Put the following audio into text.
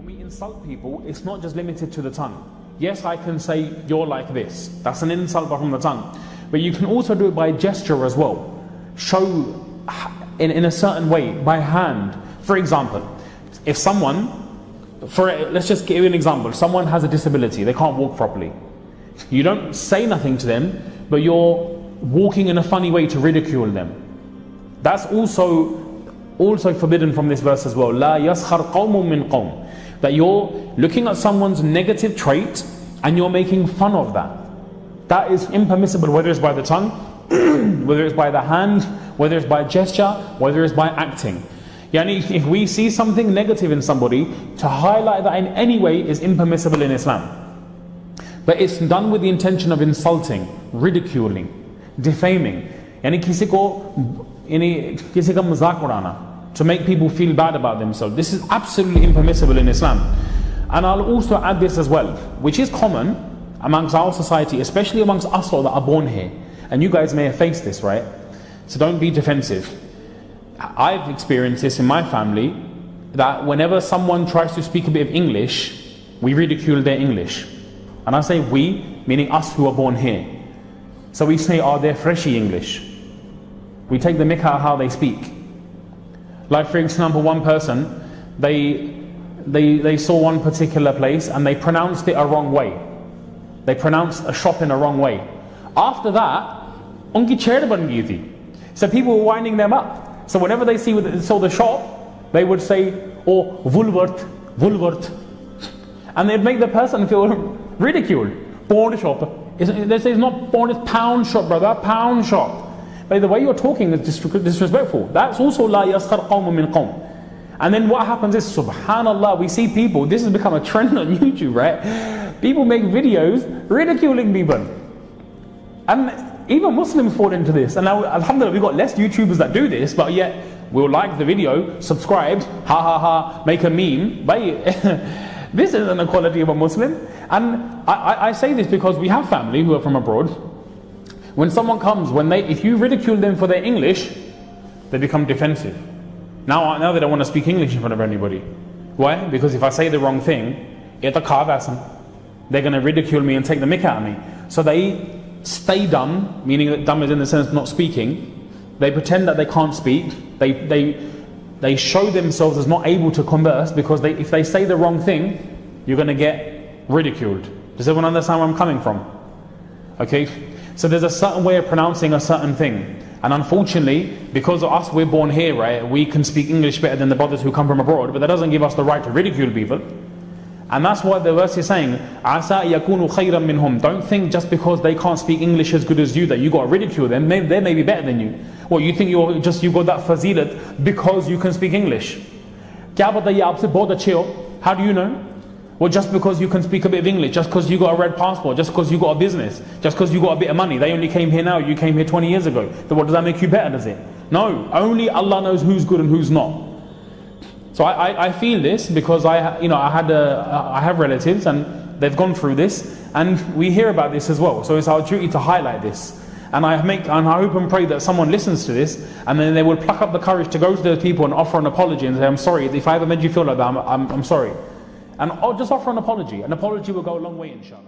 When we insult people, it's not just limited to the tongue. Yes, I can say, you're like this. That's an insult from the tongue. But you can also do it by gesture as well. Show in a certain way, by hand. For example, if someone, let's just give you an example. Someone has a disability, they can't walk properly. You don't say nothing to them, but you're walking in a funny way to ridicule them. That's also forbidden from this verse as well. لا يسخر قوم من قوم. That you're looking at someone's negative trait and you're making fun of that. That is impermissible, whether it's by the tongue, whether it's by the hand, whether it's by gesture, whether it's by acting. Yani, if we see something negative in somebody, to highlight that in any way is impermissible in Islam. But it's done with the intention of insulting, ridiculing, defaming. Yani kisi ka mazak udana, to make people feel bad about themselves. This is absolutely impermissible in Islam. And I'll also add this as well, which is common amongst our society, especially amongst us all that are born here. And you guys may have faced this, right? So don't be defensive. I've experienced this in my family, that whenever someone tries to speak a bit of English, we ridicule their English. And I say we, meaning us who are born here. So we say, oh, they're freshy English. We take the mick out of how they speak. Like for example, one person, they saw one particular place and they pronounced it a wrong way. They pronounced a shop in a wrong way. After that, unki chair ban gayi thi. So people were winding them up. So whenever they saw the shop, they would say, oh, Woolworth, Woolworth. And they'd make the person feel ridiculed. Pawn shop. They say it's not pawn, it's pound shop, brother, pound shop. But the way you're talking is disrespectful. That's also la yaskhar qawmun min qawm. And then what happens is, subhanallah, we see people, this has become a trend on YouTube, right? People make videos ridiculing people. And even Muslims fall into this. And now, alhamdulillah, we've got less YouTubers that do this, but yet we'll like the video, subscribe, ha ha ha, make a meme. This isn't the quality of a Muslim. And I say this because we have family who are from abroad. When someone comes, if you ridicule them for their English, they become defensive. Now they don't want to speak English in front of anybody. Why? Because if I say the wrong thing, they're going to ridicule me and take the mick out of me. So they stay dumb, meaning that dumb is in the sense of not speaking. They pretend that they can't speak. They show themselves as not able to converse because if they say the wrong thing, you're going to get ridiculed. Does everyone understand where I'm coming from? Okay? So there's a certain way of pronouncing a certain thing. And unfortunately, because of us, we're born here, right? We can speak English better than the brothers who come from abroad, but that doesn't give us the right to ridicule people. And that's what the verse is saying. Asa yakunu khayran minhum. Don't think just because they can't speak English as good as you that you got to ridicule them. They may be better than you. Well, you think you got that fazilat because you can speak English. How do you know? Well, just because you can speak a bit of English, just because you got a red passport, just because you got a business, just because you got a bit of money. They only came here now, you came here 20 years ago. So what does that make you better, does it? No, only Allah knows who's good and who's not. So I feel this because I have relatives and they've gone through this and we hear about this as well. So it's our duty to highlight this. And I hope and pray that someone listens to this and then they will pluck up the courage to go to those people and offer an apology and say, I'm sorry, if I ever made you feel like that, I'm sorry. And I'll just offer an apology. An apology will go a long way, inshallah.